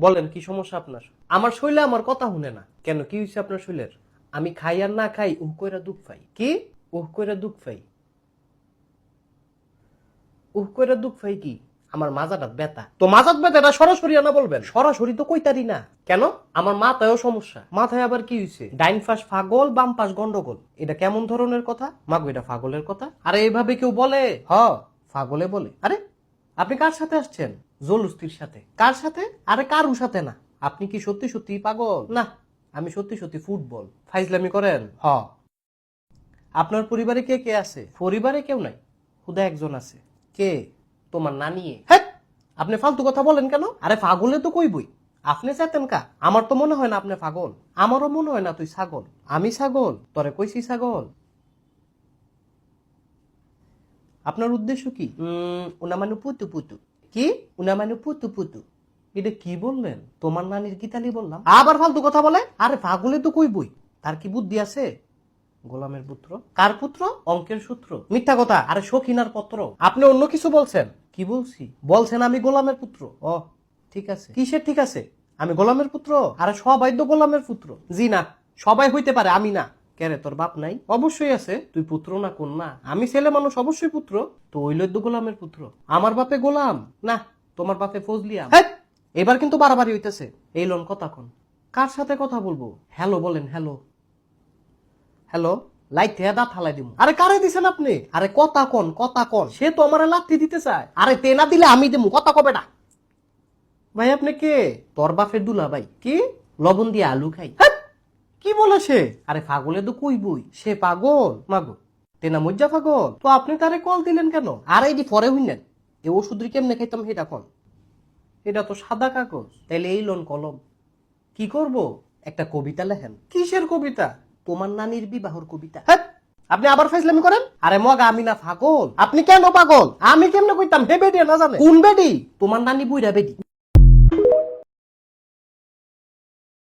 বলেন কি সমস্যা আপনার? আমার শরীরে আমার কথা শুনে না কেন? কি হয়েছে আপনার শরীরের? আমি খাই আর না খাই উহ কইরা দুঃখ পাই। কি উহ কইরা দুঃখ পাই? উহ কইরা দুঃখ পাই কি? আমার মাজাটা ব্যথা। তো মাজাত ব্যথা এটা সরাসরি আনা বলবেন? সরাসরি তো কইতারি না। কেন? আমার মাথায়ও সমস্যা। মাথায় আবার কি হয়েছে? ডাইন পাশ ফাগল, বাম পাশ গন্ডগোল। এটা কেমন ধরনের কথা? মাগো এটা ফাগলের কথা? আরে এইভাবে কেউ বলে? ফাগলে বলে। আরে আপনি কার সাথে আসছেন? জলুস্তির সাথে। কার সাথে? আরে কারুর সাথে না। আপনি কি সত্যি সত্যি পাগল? না, আমি সত্যি সত্যি ফুটবল। ফাইজলামি করেন? আপনার পরিবারে কে কে আছে? পরিবারে কেউ নাই, খুদা একজন আছে। কে? তোমার নানি। হ্যাঁ, আপনি ফালতু কথা বলেন কেন? আরে পাগলে তো কইবই। আপনি চেতেন কা? আমার তো মনে হয় না আপনি পাগল। আমারও মনে হয় না তুই ছাগল। আমি ছাগল? তরে কইছি ছাগল। আপনার উদ্দেশ্য কি? উনামানু পুতু পুতু। কি? উনামানু পুতু পুতু। এটা কি বললেন? তোমার নানির গীতালি বললাম। আবার ফালতু কথা বলে? আরে পাগলে তো কইবই। তার কি বুদ্ধি আছে? গোলামের পুত্র। কার পুত্র? অঙ্কের সূত্র। মিথ্যা কথা। আরে সখিনার পত্র। আপনি অন্য কিছু বলছেন। কি বলছি? বলছেন আমি গোলামের পুত্র। ও ঠিক আছে। কিসের ঠিক আছে? আমি গোলামের পুত্র? আরে সবাই তো গোলামের পুত্র। জি না, সবাই হইতে পারে, আমি না। কেরে তোর বাপ নাই? অবশ্যই আছে। তুই পুত্র না কন্যা? আমি ছেলে মানুষ, অবশ্যই পুত্র। তো ওইল তো গোলামের পুত্র। আমার বাপে গোলাম না, তোমার বাপে ফজলিয়াম। হ্যাঁ, এবার কিন্তু বাড়াবাড়ি হইতেছে। এই লোন কথা কোন? কার সাথে কথা বলবো? হ্যালো বলেন। Hello hello. লাইট থেকে দাঁত হালাই দিব। আরে কারে দিছেন আপনি? আরে কথা কোন, কথা কোন। সে তো আমার লাথি দিতে চায়। আরে তে না দিলে আমি দেবো, কথা কবে না। ভাই আপনি কে? তোর বাপের দুলা ভাই। কি? লবণ দিয়ে আলু খাই। হ্যাঁ, কি বলে সে? আরে পাগলে তো কইবই। সে পাগল মাগো। তেনা মজ্জা পাগল। তো আপনি তারে কল দিলেন কেন? আরে এটি পরে হইলেন। এ ওষুধ কেমনে খাইতাম সেটা কোন? এটা তো সাদা কাগজ। তাইলে এই লোন কলম। কি করব? একটা কবিতা লেখেন। কিসের কবিতা? তোমার নানির বিবাহর কবিতা। হ্যাঁ, আপনি আবার ফাইজলামি করেন? আরে মগা আমি না পাগল। আপনি কেন পাগল? আমি কেমনে কইতাম? হে বেডি না জানে কোন বেডি? তোমার নানি বুইরা বেডি।